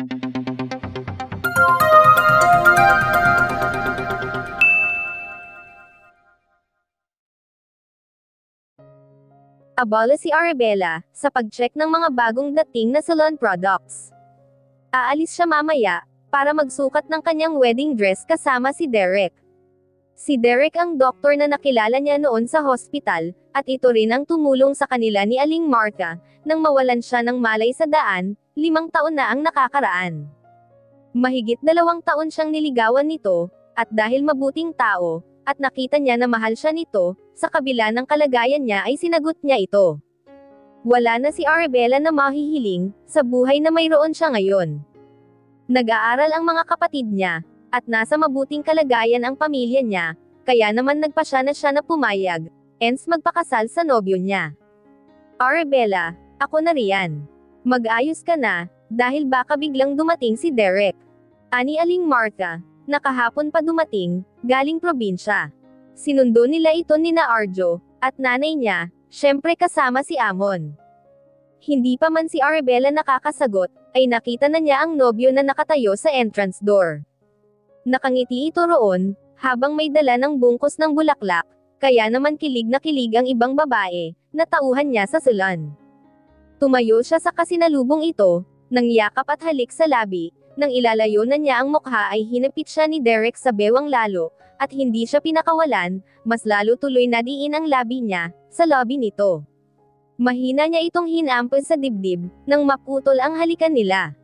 Abala si Arabella sa pag-check ng mga bagong dating na salon products. Aalis siya mamaya para magsukat ng kanyang wedding dress kasama si Derek. Si Derek ang doktor na nakilala niya noon sa hospital, at ito rin ang tumulong sa kanila ni Aling Martha nang mawalan siya ng malay sa daan. 5 taon na ang nakakaraan. Mahigit 2 taon siyang niligawan nito, at dahil mabuting tao, at nakita niya na mahal siya nito, sa kabila ng kalagayan niya ay sinagot niya ito. Wala na si Arabella na mahihiling sa buhay na mayroon siya ngayon. Nag-aaral ang mga kapatid niya, at nasa mabuting kalagayan ang pamilya niya, kaya naman nagpasya na siya na pumayag, hence magpakasal sa nobyo niya. Arabella, ako na riyan. Mag-ayos ka na, dahil baka biglang dumating si Derek. Ani Aling Martha, nakahapon pa dumating, galing probinsya. Sinundo nila ito nina Arjo, at nanay niya, syempre kasama si Amon. Hindi pa man si Arabella nakakasagot, ay nakita na niya ang nobyo na nakatayo sa entrance door. Nakangiti ito roon, habang may dala ng bungkos ng bulaklak, kaya naman kilig na kilig ang ibang babae, na tauhan niya sa salon. Tumayo siya sa kasinalubong ito, nang yakap at halik sa labi. Nang ilalayo na niya ang mukha ay hinapit siya ni Derek sa bewang lalo, at hindi siya pinakawalan, mas lalo tuloy na diin ang labi niya, sa labi nito. Mahina niya itong hinampas sa dibdib, nang maputol ang halikan nila.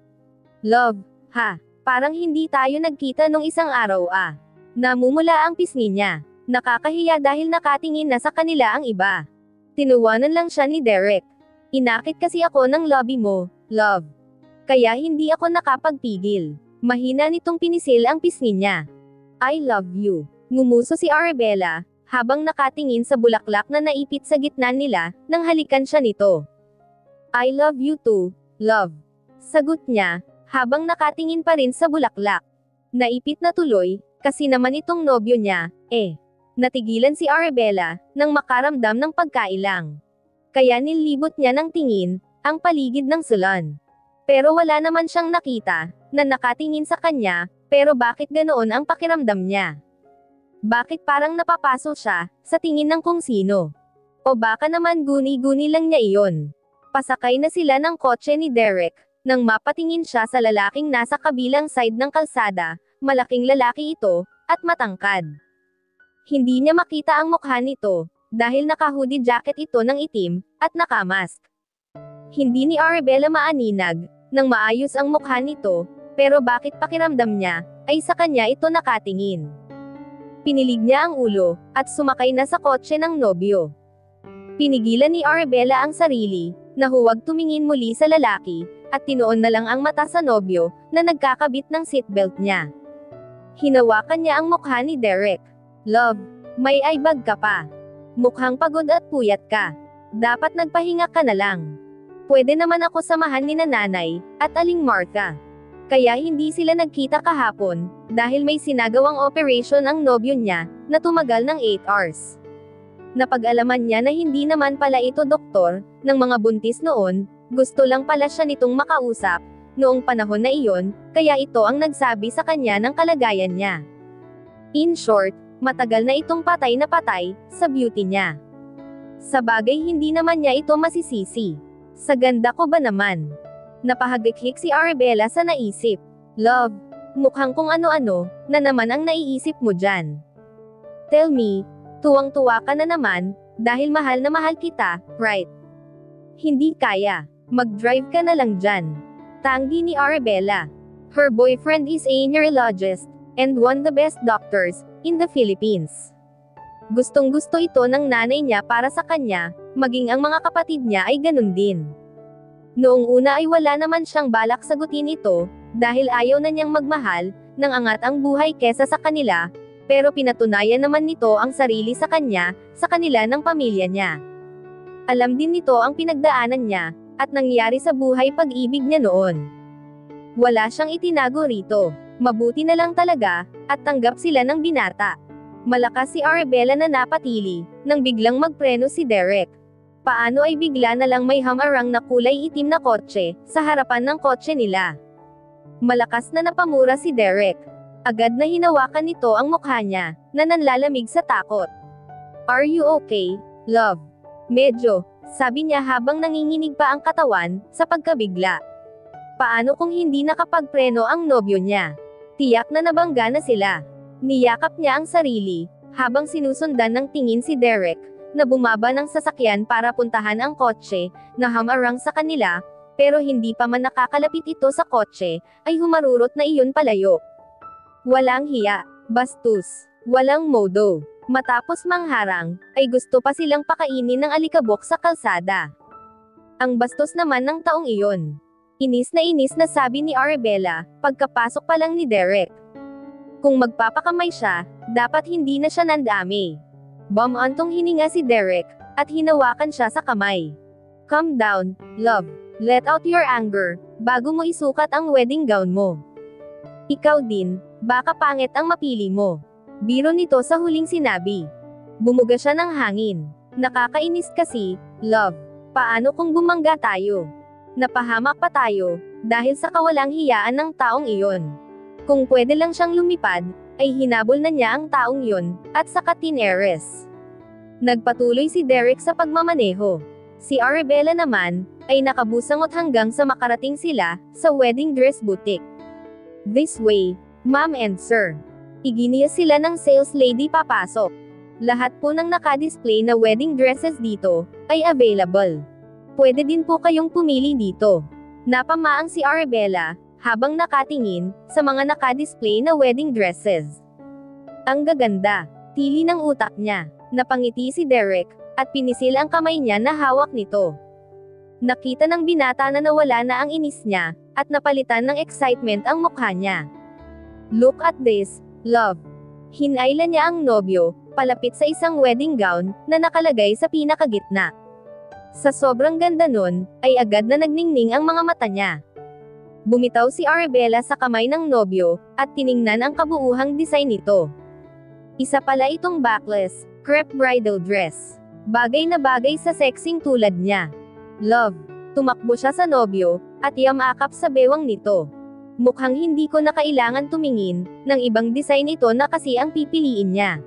Love, ha, parang hindi tayo nagkita nung isang araw ah. Namumula ang pisngi niya. Nakakahiya dahil nakatingin na sa kanila ang iba. Tinuwanan lang siya ni Derek. Inakit kasi ako ng lobby mo, love. Kaya hindi ako nakapagpigil. Mahina nitong pinisil ang pisngi niya. I love you. Ngumuso si Arabella, habang nakatingin sa bulaklak na naipit sa gitna nila, nang halikan siya nito. I love you too, love. Sagot niya, habang nakatingin pa rin sa bulaklak. Naipit na tuloy, kasi naman itong nobyo niya, Natigilan si Arabella, nang makaramdam ng pagkailang. Kaya nilibot niya ng tingin, ang paligid ng salon. Pero wala naman siyang nakita, na nakatingin sa kanya, pero bakit ganoon ang pakiramdam niya? Bakit parang napapaso siya, sa tingin ng kung sino? O baka naman guni-guni lang niya iyon? Pasakay na sila ng kotse ni Derek, nang mapatingin siya sa lalaking nasa kabilang side ng kalsada, malaking lalaki ito, at matangkad. Hindi niya makita ang mukha nito, dahil naka-hoodie jacket ito ng itim, at nakamask. Hindi ni Arabella maaninag, nang maayos ang mukha nito, pero bakit pakiramdam niya, ay sa kanya ito nakatingin. Pinilig niya ang ulo, at sumakay na sa kotse ng nobyo. Pinigilan ni Arabella ang sarili, na huwag tumingin muli sa lalaki, at tinuon na lang ang mata sa nobyo, na nagkakabit ng seatbelt niya. Hinawakan niya ang mukha ni Derek. Love, may eyebag ka pa. Mukhang pagod at puyat ka. Dapat nagpahinga ka na lang. Pwede naman ako samahan ni nanay, at Aling Martha. Kaya hindi sila nagkita kahapon, dahil may sinagawang operation ang nobyo niya, na tumagal ng 8 hours. Napag-alaman niya na hindi naman pala ito doktor, ng mga buntis noon, gusto lang pala siya nitong makausap, noong panahon na iyon, kaya ito ang nagsabi sa kanya ng kalagayan niya. In short, matagal na itong patay na patay, sa beauty niya. Sa bagay hindi naman niya ito masisisi. Sa ganda ko ba naman? Napahagikik si Arabella sa naisip. Love, mukhang kung ano-ano, na naman ang naiisip mo dyan. Tell me, tuwang-tuwa ka na naman, dahil mahal na mahal kita, right? Hindi kaya. Mag-drive ka na lang dyan. Tanggi ni Arabella. Her boyfriend is a neurologist, and one of the best doctors, in the Philippines. Gustong-gusto ito ng nanay niya para sa kanya, maging ang mga kapatid niya ay ganun din. Noong una ay wala naman siyang balak sagutin ito, dahil ayaw na niyang magmahal, nang angat ang buhay kesa sa kanila, pero pinatunayan naman nito ang sarili sa kanya, sa kanila ng pamilya niya. Alam din nito ang pinagdaanan niya, at nangyari sa buhay pag-ibig niya noon. Wala siyang itinago rito, mabuti na lang talaga, at tanggap sila ng binata. Malakas si Arabella na napatili, nang biglang magpreno si Derek. Paano ay bigla na lang may hamarang na kulay itim na kotse, sa harapan ng kotse nila. Malakas na napamura si Derek. Agad na hinawakan nito ang mukha niya, na nanlalamig sa takot. Are you okay, love? Medyo, sabi niya habang nanginginig pa ang katawan, sa pagkabigla. Paano kung hindi nakapagpreno ang nobyo niya? Tiyak na nabangga na sila. Niyakap niya ang sarili, habang sinusundan ng tingin si Derek, na bumaba ng sasakyan para puntahan ang kotse, na hamarang sa kanila, pero hindi pa man nakakalapit ito sa kotse, ay humarurot na iyon palayo. Walang hiya, bastos, walang modo. Matapos mangharang, ay gusto pa silang pakainin ng alikabok sa kalsada. Ang bastos naman ng taong iyon. Inis na sabi ni Arabella, pagkapasok pa lang ni Derek. Kung magpapakamay siya, dapat hindi na siya nandami. Bumantong hininga si Derek, at hinawakan siya sa kamay. Calm down, love. Let out your anger, bago mo isukat ang wedding gown mo. Ikaw din, baka pangit ang mapili mo. Biro nito sa huling sinabi. Bumuga siya ng hangin. Nakakainis kasi, love. Paano kung bumangga tayo? Napahamak pa tayo, dahil sa kawalang hiyaan ng taong iyon. Kung pwede lang siyang lumipad, ay hinabol na niya ang taong yun, at saka tineres. Nagpatuloy si Derek sa pagmamaneho. Si Arabella naman, ay nakabusangot hanggang sa makarating sila, sa wedding dress boutique. This way, ma'am and sir. Iginiya sila ng sales lady papasok. Lahat po ng nakadisplay na wedding dresses dito, ay available. Pwede din po kayong pumili dito. Napamaang si Arabella, habang nakatingin, sa mga nakadisplay na wedding dresses. Ang gaganda, tili ng utak niya. Napangiti si Derek, at pinisil ang kamay niya na hawak nito. Nakita ng binata na nawala na ang inis niya, at napalitan ng excitement ang mukha niya. Look at this, love. Hinayla niya ang nobyo, palapit sa isang wedding gown, na nakalagay sa pinakagitna. Sa sobrang ganda nun, ay agad na nagningning ang mga mata niya. Bumitaw si Arabella sa kamay ng nobyo, at tiningnan ang kabuuhang design nito. Isa pala itong backless, crepe bridal dress. Bagay na bagay sa sexing tulad niya. Love. Tumakbo siya sa nobyo, at yamakap sa bewang nito. Mukhang hindi ko na kailangan tumingin, ng ibang design ito na kasi ang pipiliin niya.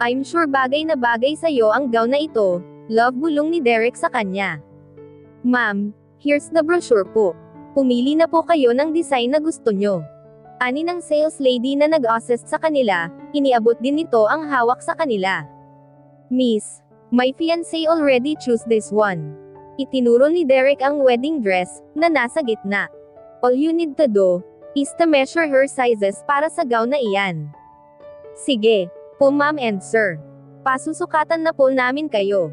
I'm sure bagay na bagay sa'yo ang gown na ito, love, bulong ni Derek sa kanya. Ma'am, here's the brochure po. Pumili na po kayo ng design na gusto nyo. Ani ng sales lady na nag-assist sa kanila, iniabot din nito ang hawak sa kanila. Miss, my fiancé already choose this one. Itinuro ni Derek ang wedding dress, na nasa gitna. All you need to do, is to measure her sizes para sa gown na iyan. Sige, po ma'am and sir. Pasusukatan na po namin kayo.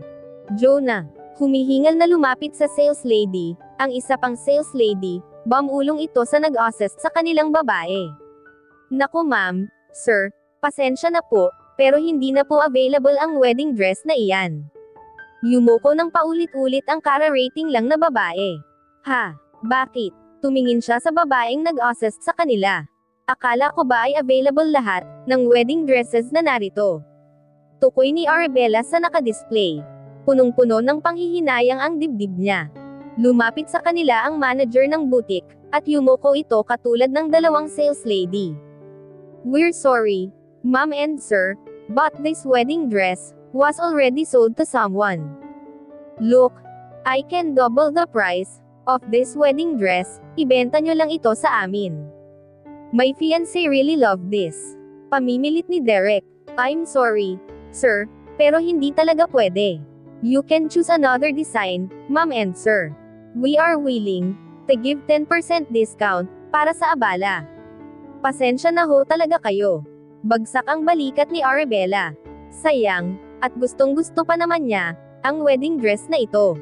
Jonah, humihingal na lumapit sa sales lady, ang isa pang sales lady, bumulong ito sa nag-assist sa kanilang babae. Naku ma'am, sir, pasensya na po, pero hindi na po available ang wedding dress na iyan. Yumuko ng paulit-ulit ang kara-rating lang na babae. Ha, bakit? Tumingin siya sa babaeng nag-assist sa kanila. Akala ko ba ay available lahat, ng wedding dresses na narito? Tukoy ni Arabella sa nakadisplay. Punong-puno ng panghihinayang ang dibdib niya. Lumapit sa kanila ang manager ng boutique, at yumuko ito katulad ng dalawang sales lady. We're sorry, ma'am and sir, but this wedding dress was already sold to someone. Look, I can double the price of this wedding dress, ibenta nyo lang ito sa amin. My fiancé really loved this. Pamimilit ni Derek. I'm sorry, sir, pero hindi talaga pwede. You can choose another design, ma'am and sir. We are willing to give 10% discount para sa abala. Pasensya na ho talaga kayo. Bagsak ang balikat ni Arabella. Sayang, at gustong-gusto pa naman niya ang wedding dress na ito.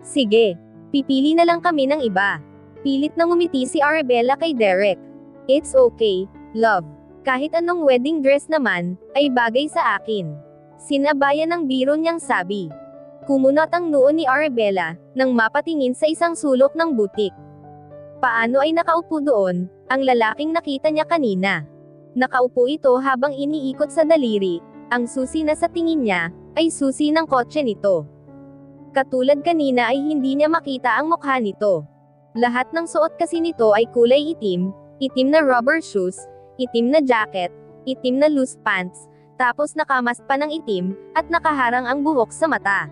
Sige, pipili na lang kami ng iba. Pilit na ngumiti si Arabella kay Derek. It's okay, love. Kahit anong wedding dress naman, ay bagay sa akin. Sinabayan ng biro niyang sabi. Kumunot ang noo ni Arabella, nang mapatingin sa isang sulok ng butik. Paano ay nakaupo doon, ang lalaking nakita niya kanina. Nakaupo ito habang iniikot sa daliri, ang susi na sa tingin niya, ay susi ng kotse nito. Katulad kanina ay hindi niya makita ang mukha nito. Lahat ng suot kasi nito ay kulay itim, itim na rubber shoes, itim na jacket, itim na loose pants, tapos nakamask pa ng itim, at nakaharang ang buhok sa mata.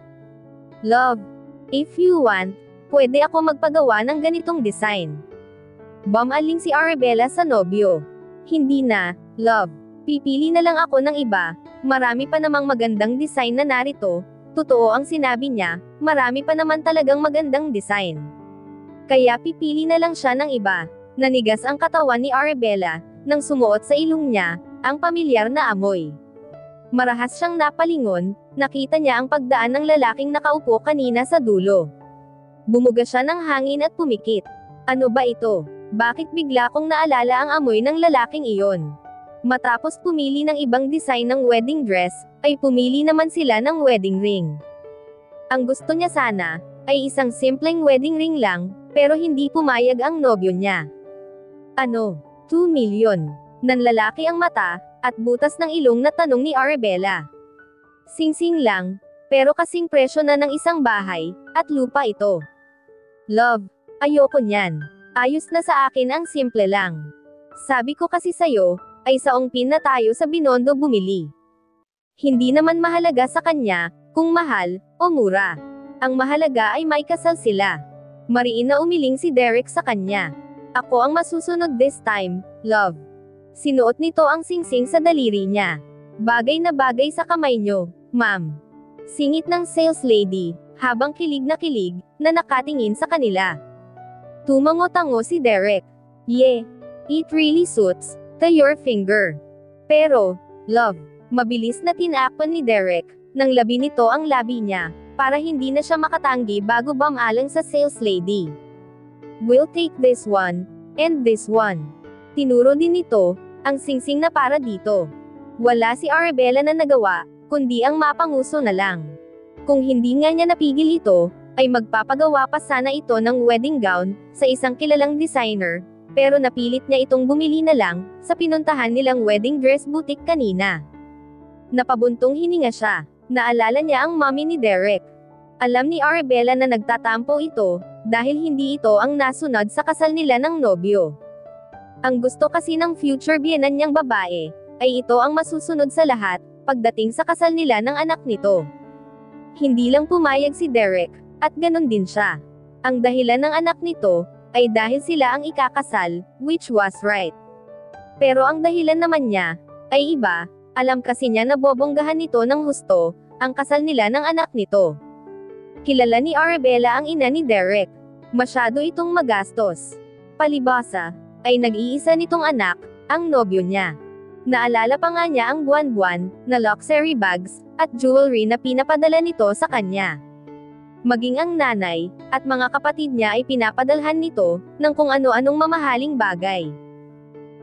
Love. If you want, pwede ako magpagawa ng ganitong design. Bumaling si Arabella sa nobyo. Hindi na, love. Pipili na lang ako ng iba, marami pa namang magandang design na narito. Totoo ang sinabi niya, marami pa naman talagang magandang design. Kaya pipili na lang siya ng iba. Nanigas ang katawan ni Arabella, nang sumuot sa ilong niya, ang pamilyar na amoy. Marahas siyang napalingon, nakita niya ang pagdaan ng lalaking nakaupo kanina sa dulo. Bumuga siya ng hangin at pumikit. Ano ba ito? Bakit bigla kong naalala ang amoy ng lalaking iyon? Matapos pumili ng ibang design ng wedding dress, ay pumili naman sila ng wedding ring. Ang gusto niya sana, ay isang simpleng wedding ring lang, pero hindi pumayag ang nobyo niya. Ano? 2 million. Nanlalaki ang mata, at butas ng ilong na tanong ni Arabella. Singsing lang, pero kasing presyo na ng isang bahay, at lupa ito. Love, ayoko niyan. Ayos na sa akin ang simple lang. Sabi ko kasi sayo, ay sa ongpin na tayo sa Binondo bumili. Hindi naman mahalaga sa kanya, kung mahal, o mura. Ang mahalaga ay may kasal sila. Mariin na umiling si Derek sa kanya. Ako ang masusunod this time, love. Sinuot nito ang singsing sa daliri niya. Bagay na bagay sa kamay nyo, ma'am. Singit ng sales lady, habang kilig na nakatingin sa kanila. Tumango-tango si Derek. Yeah, it really suits to your finger. Pero, love, mabilis na tinakpan ni Derek, nang labi nito ang labi niya, para hindi na siya makatanggi bago bumalang sa sales lady. We'll take this one, and this one. Tinuro din nito, ang singsing na para dito. Wala si Arabella na nagawa, kundi ang mapanguso na lang. Kung hindi nga niya napigil ito, ay magpapagawa pa sana ito ng wedding gown, sa isang kilalang designer, pero napilit niya itong bumili na lang, sa pinuntahan nilang wedding dress boutique kanina. Napabuntong hininga siya. Naalala niya ang mommy ni Derek. Alam ni Arabella na nagtatampo ito, dahil hindi ito ang nasunod sa kasal nila ng nobyo. Ang gusto kasi ng future biyenan niyang babae, ay ito ang masusunod sa lahat, pagdating sa kasal nila ng anak nito. Hindi lang pumayag si Derek, at ganun din siya. Ang dahilan ng anak nito, ay dahil sila ang ikakasal, which was right. Pero ang dahilan naman niya, ay iba. Alam kasi niya na bobonggahan nito ng husto, ang kasal nila ng anak nito. Kilala ni Arabella ang ina ni Derek. Masyado itong magastos. Palibasa, ay nag-iisa nitong anak, ang nobyo niya. Naalala pa nga niya ang buwan-buwan, na luxury bags, at jewelry na pinapadala nito sa kanya. Maging ang nanay, at mga kapatid niya ay pinapadalhan nito, ng kung ano-anong mamahaling bagay.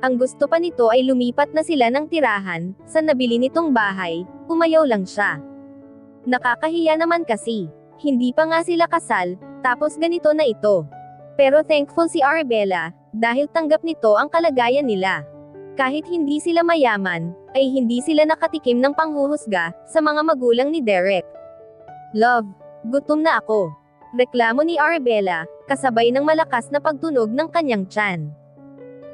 Ang gusto pa nito ay lumipat na sila ng tirahan, sa nabili nitong bahay, umayaw lang siya. Nakakahiya naman kasi, hindi pa nga sila kasal, tapos ganito na ito. Pero thankful si Arabella, dahil tanggap nito ang kalagayan nila. Kahit hindi sila mayaman, ay hindi sila nakatikim ng panghuhusga, sa mga magulang ni Derek. Love, gutom na ako. Reklamo ni Arabella, kasabay ng malakas na pagtunog ng kanyang tiyan.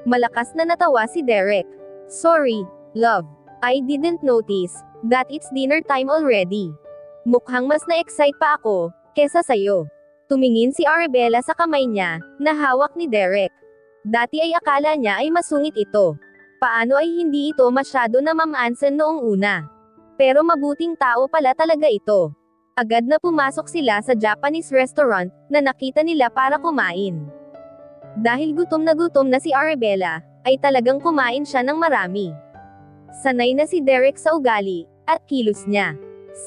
Malakas na natawa si Derek. Sorry, love. I didn't notice that it's dinner time already. Mukhang mas na-excite pa ako, kesa sayo. Tumingin si Arabella sa kamay niya, na hawak ni Derek. Dati ay akala niya ay masungit ito. Paano ay hindi ito masyado na mamansan noong una? Pero mabuting tao pala talaga ito. Agad na pumasok sila sa Japanese restaurant, na nakita nila para kumain. Dahil gutom na si Arabella, ay talagang kumain siya ng marami. Sanay na si Derek sa ugali, at kilos niya.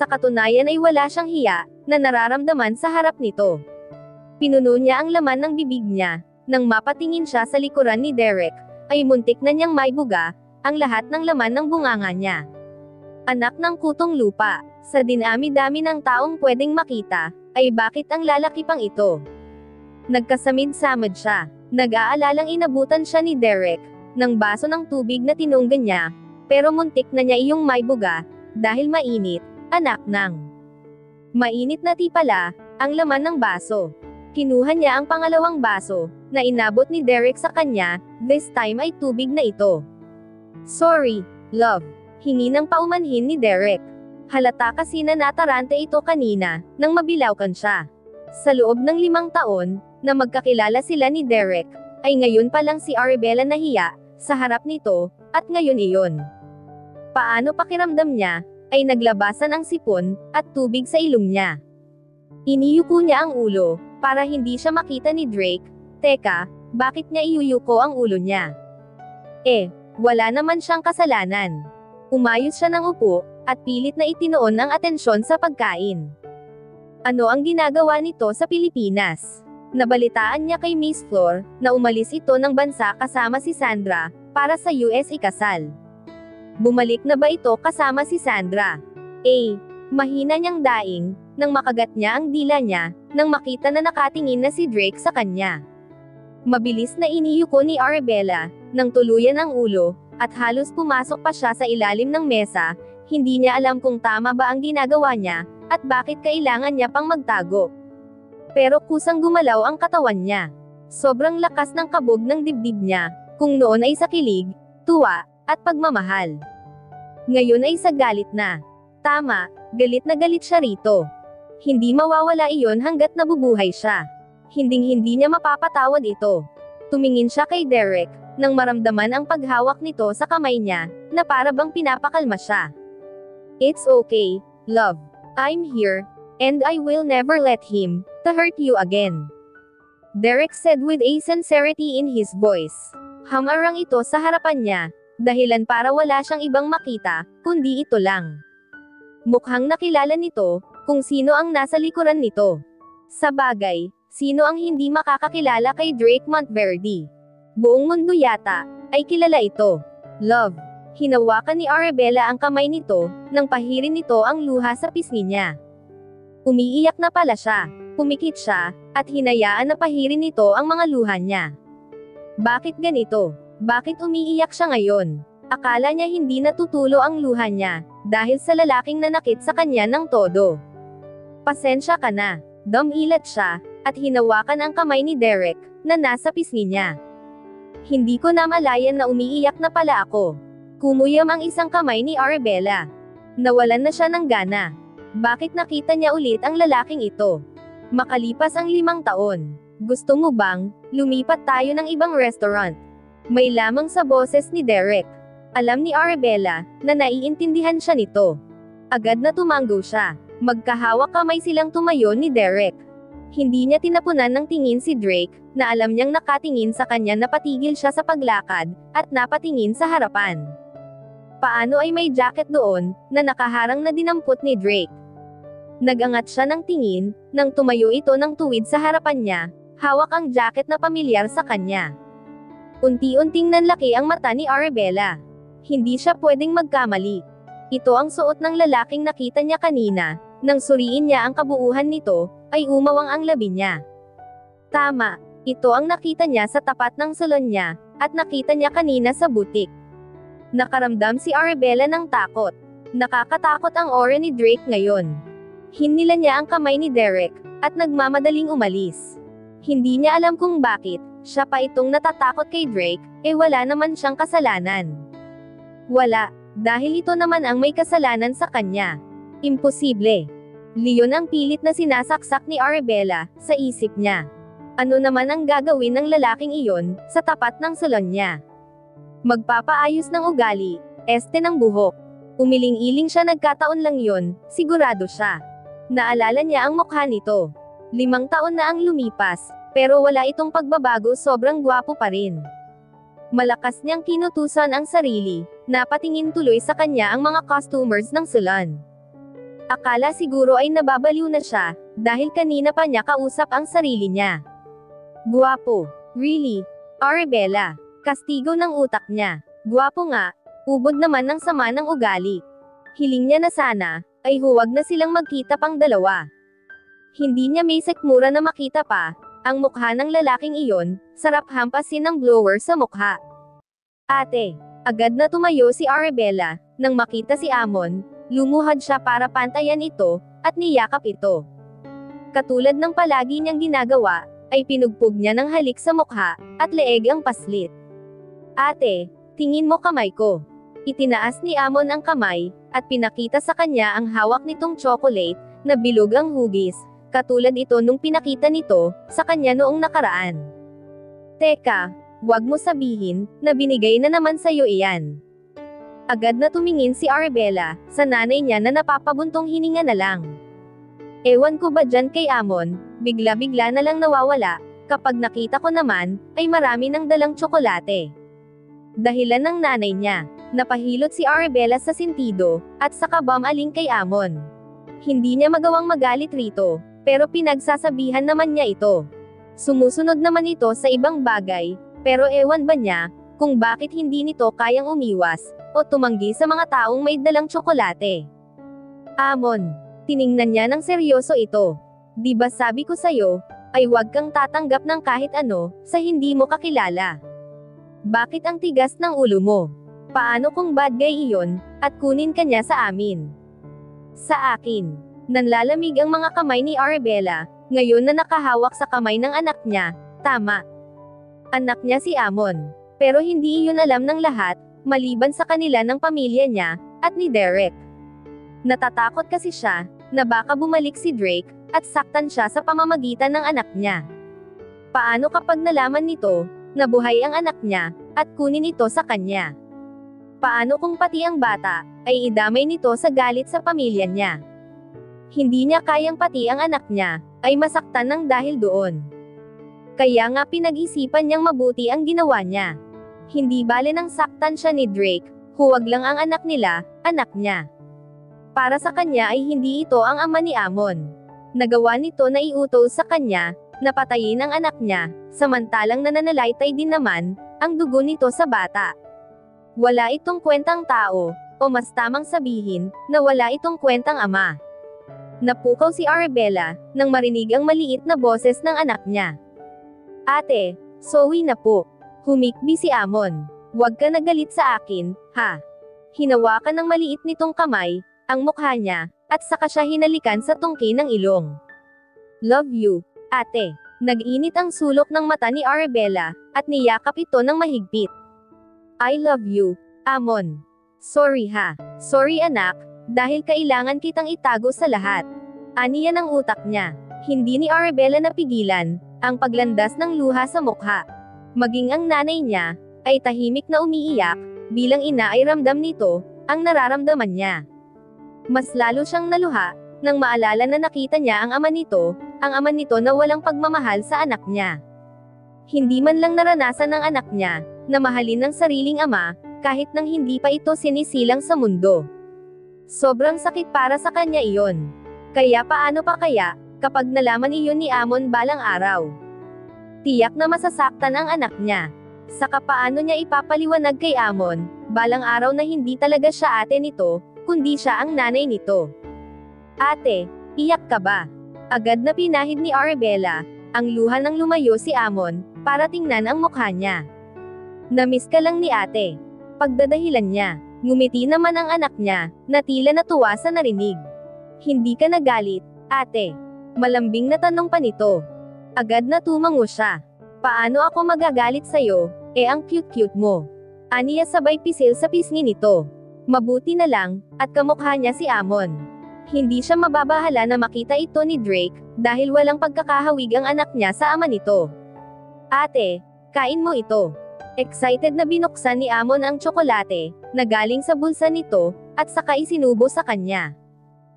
Sa katunayan ay wala siyang hiya, na nararamdaman sa harap nito. Pinuno niya ang laman ng bibig niya, nang mapatingin siya sa likuran ni Derek, ay muntik na niyang maibuga, ang lahat ng laman ng bunganga niya. Anak ng kutong lupa, sa dinami-dami ng taong pwedeng makita, ay bakit ang lalaki pang ito? Nagkasamid-samad siya. Nag-aalalang inabutan siya ni Derek, ng baso ng tubig na tinunggan niya, pero muntik na niya iyong maibuga, dahil mainit, anak ng. Mainit na pala, ang laman ng baso. Kinuha niya ang pangalawang baso, na inabot ni Derek sa kanya, this time ay tubig na ito. Sorry, love. Hingi ng paumanhin ni Derek. Halata kasi na natarante ito kanina, nang mabilawkan siya. Sa loob ng 5 taon, na magkakilala sila ni Derek, ay ngayon pa lang si Arabella nahiya, sa harap nito, at ngayon iyon. Paano pakiramdam niya, ay naglabasan ang sipon, at tubig sa ilong niya. Iniyuko niya ang ulo, para hindi siya makita ni Drake. Teka, bakit niya iyuyuko ang ulo niya? Wala naman siyang kasalanan. Umayos siya ng upo, at pilit na itinoon ang atensyon sa pagkain. Ano ang ginagawa nito sa Pilipinas? Nabalitaan niya kay Miss Flor, na umalis ito ng bansa kasama si Sandra, para sa US ikasal. Bumalik na ba ito kasama si Sandra? Mahina niyang daing, nang makagat niya ang dila niya, nang makita na nakatingin na si Drake sa kanya. Mabilis na iniyuko ni Arabella, nang tuluyan ang ulo, at halos pumasok pa siya sa ilalim ng mesa. Hindi niya alam kung tama ba ang ginagawa niya, at bakit kailangan niya pang magtago. Pero kusang gumalaw ang katawan niya. Sobrang lakas ng kabog ng dibdib niya, kung noon ay sa kilig, tuwa, at pagmamahal. Ngayon ay sa galit na. Tama, galit na galit siya rito. Hindi mawawala iyon hanggat nabubuhay siya. Hinding-hindi niya mapapatawad ito. Tumingin siya kay Derek, nang maramdaman ang paghawak nito sa kamay niya, na para bang pinapakalma siya. It's okay, love. I'm here, and I will never let him to hurt you again. Derek said with a sincerity in his voice. Hamarang ito sa harapan niya, dahilan para wala siyang ibang makita, kundi ito lang. Mukhang nakilala nito, kung sino ang nasa likuran nito. Sa bagay, sino ang hindi makakakilala kay Drake Monteverde? Buong mundo yata, ay kilala ito. Love. Hinawakan ni Arabella ang kamay nito, nang pahirin nito ang luha sa pisngi niya. Umiiyak na pala siya. Pumikit siya, at hinayaan na pahirin nito ang mga luha niya. Bakit ganito? Bakit umiiyak siya ngayon? Akala niya hindi natutulo ang luha niya, dahil sa lalaking nanakit sa kanya ng todo. Pasensya ka na. Dumilat siya, at hinawakan ang kamay ni Derek, na nasa pisngi niya. Hindi ko namalayan na umiiyak na pala ako. Kumuyam ang isang kamay ni Arabella. Nawalan na siya ng gana. Bakit nakita niya ulit ang lalaking ito? Makalipas ang 5 taon. Gusto mo bang lumipat tayo ng ibang restaurant? May lamang sa boses ni Derek. Alam ni Arabella, na naiintindihan siya nito. Agad na tumango siya. Magkahawak kamay silang tumayo ni Derek. Hindi niya tinapunan ng tingin si Drake, na alam niyang nakatingin sa kanya na patigil siya sa paglakad, at napatingin sa harapan. Paano ay may jacket doon, na nakaharang na dinampot ni Drake? Nagangat siya ng tingin, nang tumayo ito ng tuwid sa harapan niya, hawak ang jacket na pamilyar sa kanya. Unti-unting nanlaki ang mata ni Arabella. Hindi siya pwedeng magkamali. Ito ang suot ng lalaking nakita niya kanina. Nang suriin niya ang kabuuhan nito, ay umawang ang labi niya. Tama, ito ang nakita niya sa tapat ng salon niya, at nakita niya kanina sa butik. Nakaramdam si Arabella ng takot. Nakakatakot ang aura ni Drake ngayon. Hinila niya ang kamay ni Derek, at nagmamadaling umalis. Hindi niya alam kung bakit, siya pa itong natatakot kay Drake, wala naman siyang kasalanan. Wala, dahil ito naman ang may kasalanan sa kanya. Imposible. Leon ang pilit na sinasaksak ni Arabella, sa isip niya. Ano naman ang gagawin ng lalaking iyon, sa tapat ng salon niya? Magpapaayos ng ugali, ng buhok. Umiling-iling siya, nagkataon lang yon, sigurado siya. Naalala niya ang mukha nito. 5 taon na ang lumipas, pero wala itong pagbabago, sobrang gwapo pa rin. Malakas niyang kinutusan ang sarili, napatingin tuloy sa kanya ang mga customers ng salon. Akala siguro ay nababaliw na siya, dahil kanina pa niya kausap ang sarili niya. Gwapo. Really? Arabella. Kastigo ng utak niya. Gwapo nga, ubod naman ng sama ng ugali. Hiling niya na sana, ay huwag na silang magkita pang dalawa. Hindi niya may sekmura na makita pa, ang mukha ng lalaking iyon, sarap hampasin ng blower sa mukha. Ate, agad na tumayo si Arabella, nang makita si Amon, lumuhad siya para pantayan ito, at niyakap ito. Katulad ng palagi niyang ginagawa, ay pinugpog niya ng halik sa mukha, at leeg ang paslit. Ate, tingin mo kamay ko. Itinaas ni Amon ang kamay, at pinakita sa kanya ang hawak nitong chocolate, na bilog ang hugis, katulad ito nung pinakita nito, sa kanya noong nakaraan. Teka, wag mo sabihin, na binigay na naman sa'yo iyan. Agad na tumingin si Arabella, sa nanay niya na napapabuntong hininga na lang. Ewan ko ba dyan kay Amon, bigla-bigla na lang nawawala, kapag nakita ko naman, ay marami ng dalang tsokolate. Dahilan ng nanay niya, napahilot si Arabella sa sentido, at saka bumaling kay Amon. Hindi niya magawang magalit rito, pero pinagsasabihan naman niya ito. Sumusunod naman ito sa ibang bagay, pero ewan ba niya, kung bakit hindi nito kayang umiwas, o tumanggi sa mga taong may dalang tsokolate. Amon, tiningnan niya ng seryoso ito. Di ba sabi ko sa'yo, ay huwag kang tatanggap ng kahit ano, sa hindi mo kakilala. Bakit ang tigas ng ulo mo? Paano kung bad guy iyon, at kunin ka niya sa amin? Sa akin. Nanlalamig ang mga kamay ni Arabella, ngayon na nakahawak sa kamay ng anak niya, tama. Anak niya si Amon. Pero hindi iyon alam ng lahat, maliban sa kanila ng pamilya niya, at ni Derek. Natatakot kasi siya, na baka bumalik si Drake, at saktan siya sa pamamagitan ng anak niya. Paano kapag nalaman nito, na buhay ang anak niya, at kunin ito sa kanya? Paano kung pati ang bata, ay idamay nito sa galit sa pamilya niya? Hindi niya kayang pati ang anak niya, ay masaktan ng dahil doon. Kaya nga pinag-isipan niyang mabuti ang ginawa niya. Hindi bale nang saktan siya ni Drake, huwag lang ang anak nila, anak niya. Para sa kanya ay hindi ito ang ama ni Amon. Nagawa nito na iutos sa kanya, na patayin ang anak niya, samantalang nananalaytay din naman, ang dugo nito sa bata. Wala itong kwentang tao, o mas tamang sabihin, na wala itong kwentang ama. Napukaw si Arabella, nang marinig ang maliit na boses ng anak niya. Ate, sorry na po. Humikbi si Amon. Huwag ka nagalit sa akin, ha? Hinawakan ng maliit nitong kamay, ang mukha niya, at saka siya hinalikan sa tungki ng ilong. Love you, ate. Nag-init ang sulok ng mata ni Arabella, at niyakap ito ng mahigpit. I love you, Amon. Sorry ha. Sorry anak, dahil kailangan kitang itago sa lahat. Aniya ng utak niya. Hindi ni Arabella napigilan, ang paglandas ng luha sa mukha. Maging ang nanay niya, ay tahimik na umiiyak, bilang ina ay ramdam nito, ang nararamdaman niya. Mas lalo siyang naluha, nang maalala na nakita niya ang ama nito na walang pagmamahal sa anak niya. Hindi man lang naranasan ng anak niya, na mahalin ng sariling ama, kahit nang hindi pa ito sinisilang sa mundo. Sobrang sakit para sa kanya iyon. Kaya paano pa kaya, kapag nalaman iyon ni Amon balang araw? Tiyak na masasaktan ang anak niya. Saka paano niya ipapaliwanag kay Amon, balang araw na hindi talaga siya ate nito, kundi siya ang nanay nito. Ate, iyak ka ba? Agad na pinahid ni Arabella, ang luha nang lumayo si Amon, para tingnan ang mukha niya. Namiss ka lang ni ate. Pagdadahilan niya, ngumiti naman ang anak niya, na tila natuwa sa narinig. Hindi ka nagalit, ate? Malambing na tanong pa nito. Agad na tumango siya. Paano ako magagalit sa'yo, ang cute-cute mo? Aniya sabay pisil sa pisngi nito. Mabuti na lang, at kamukha niya si Amon. Hindi siya mababahala na makita ito ni Drake, dahil walang pagkakahawig ang anak niya sa ama nito. Ate, kain mo ito. Excited na binuksan ni Amon ang tsokolate, na galing sa bulsa nito, at saka isinubo sa kanya.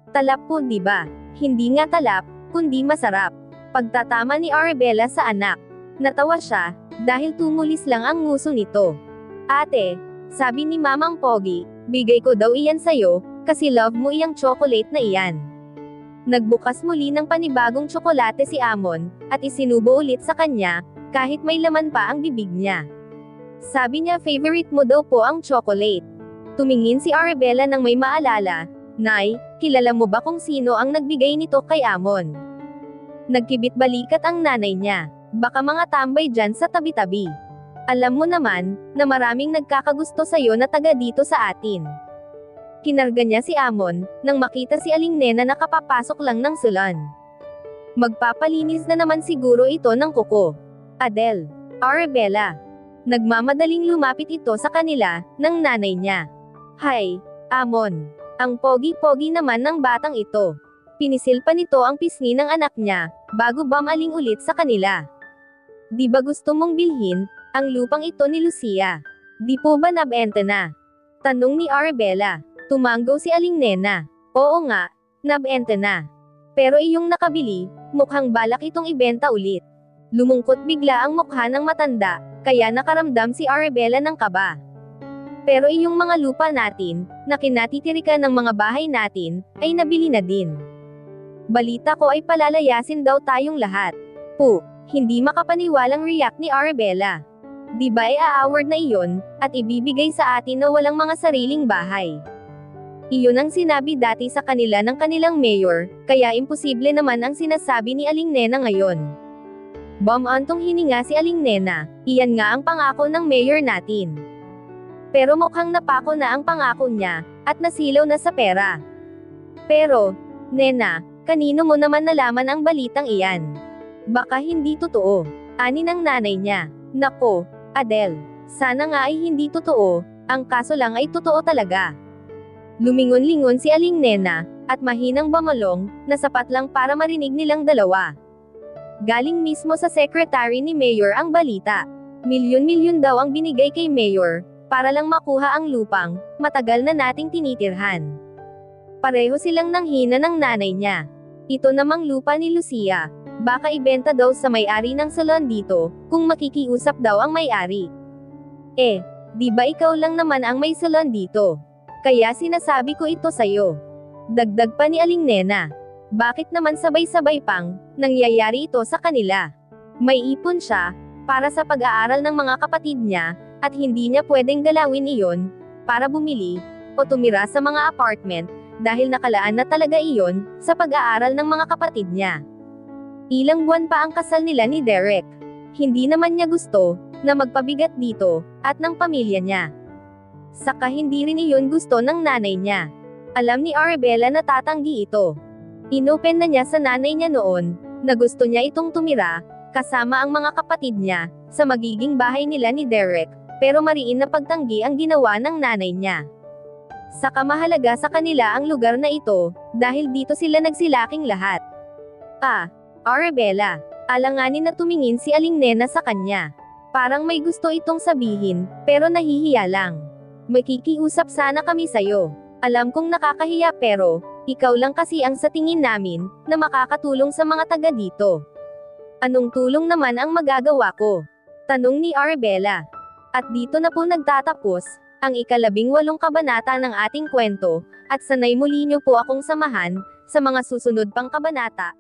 Talap po di ba? Hindi nga talap, kundi masarap. Pagtatama ni Arabella sa anak. Natawa siya, dahil tumulis lang ang nguso nito. Ate, sabi ni Mamang Pogi, bigay ko daw iyan sa'yo, kasi love mo iyang chocolate na iyan. Nagbukas muli ng panibagong tsokolate si Amon, at isinubo ulit sa kanya, kahit may laman pa ang bibig niya. Sabi niya favorite mo daw po ang chocolate. Tumingin si Arabella nang may maalala. Nay, kilala mo ba kung sino ang nagbigay nito kay Amon? Nagkibit balikat ang nanay niya. Baka mga tambay dyan sa tabi-tabi. Alam mo naman, na maraming nagkakagusto sa'yo na taga dito sa atin. Kinarga niya si Amon, nang makita si Aling Nena na kapapasok lang ng salon. Magpapalinis na naman siguro ito ng kuko. Adele. Arabella. Nagmamadaling lumapit ito sa kanila, ng nanay niya. Hay, Amon. Ang pogi-pogi naman ng batang ito. Pinisil pa nito ang pisngi ng anak niya, bago bumaling ulit sa kanila. Di ba gusto mong bilhin, ang lupang ito ni Lucia? Di po ba nabenta na? Tanong ni Arabella. Tumanggo si Aling Nena. Oo nga, nabenta na. Pero iyong nakabili, mukhang balak itong ibenta ulit. Lumungkot bigla ang mukha ng matanda, kaya nakaramdam si Arabella ng kaba. Pero iyong mga lupa natin, na kinatitirikan ng mga bahay natin, ay nabili na din. Balita ko ay palalayasin daw tayong lahat. Hindi makapaniwalang react ni Arabella. Di ba i-award na iyon, at ibibigay sa atin na walang mga sariling bahay. Iyon ang sinabi dati sa kanila ng kanilang mayor, kaya imposible naman ang sinasabi ni Aling Nena ngayon. Bumantong hininga si Aling Nena, iyan nga ang pangako ng mayor natin. Pero mukhang napako na ang pangako niya, at nasilaw na sa pera. Pero, Nena, kanino mo naman nalaman ang balitang iyan? Baka hindi totoo. Ani ng nanay niya. Nako, Adele, sana nga ay hindi totoo, ang kaso lang ay totoo talaga. Lumingon-lingon si Aling Nena, at mahinang bumalong, na sapat lang para marinig nilang dalawa. Galing mismo sa secretary ni Mayor ang balita. Milyon-milyon daw ang binigay kay Mayor, para lang makuha ang lupang, matagal na nating tinitirhan. Pareho silang nanghina ng nanay niya. Ito namang lupa ni Lucia, baka ibenta daw sa may-ari ng salon dito, kung makikiusap daw ang may-ari. Di ba ikaw lang naman ang may salon dito? Kaya sinasabi ko ito sa'yo. Dagdag pa ni Aling Nena. Bakit naman sabay-sabay pang, nangyayari ito sa kanila? May ipon siya, para sa pag-aaral ng mga kapatid niya, at hindi niya pwedeng galawin iyon, para bumili, o tumira sa mga apartment, dahil nakalaan na talaga iyon, sa pag-aaral ng mga kapatid niya. Ilang buwan pa ang kasal nila ni Derek. Hindi naman niya gusto, na magpabigat dito, at ng pamilya niya. Saka hindi rin iyon gusto ng nanay niya. Alam ni Arabella na tatanggi ito. Inopen na niya sa nanay niya noon, na gusto niya itong tumira, kasama ang mga kapatid niya, sa magiging bahay nila ni Derek, pero mariin na pagtanggi ang ginawa ng nanay niya. Saka mahalaga sa kanila ang lugar na ito, dahil dito sila nagsilaking lahat. Arabella. Alanganin na tumingin si Aling Nena sa kanya. Parang may gusto itong sabihin, pero nahihiya lang. Makikiusap sana kami sayo. Alam kong nakakahiya pero, ikaw lang kasi ang sa tingin namin, na makakatulong sa mga taga dito. Anong tulong naman ang magagawa ko? Tanong ni Arabella. At dito na po nagtatapos, ang 18 kabanata ng ating kwento, at sanay muli niyo po akong samahan, sa mga susunod pang kabanata.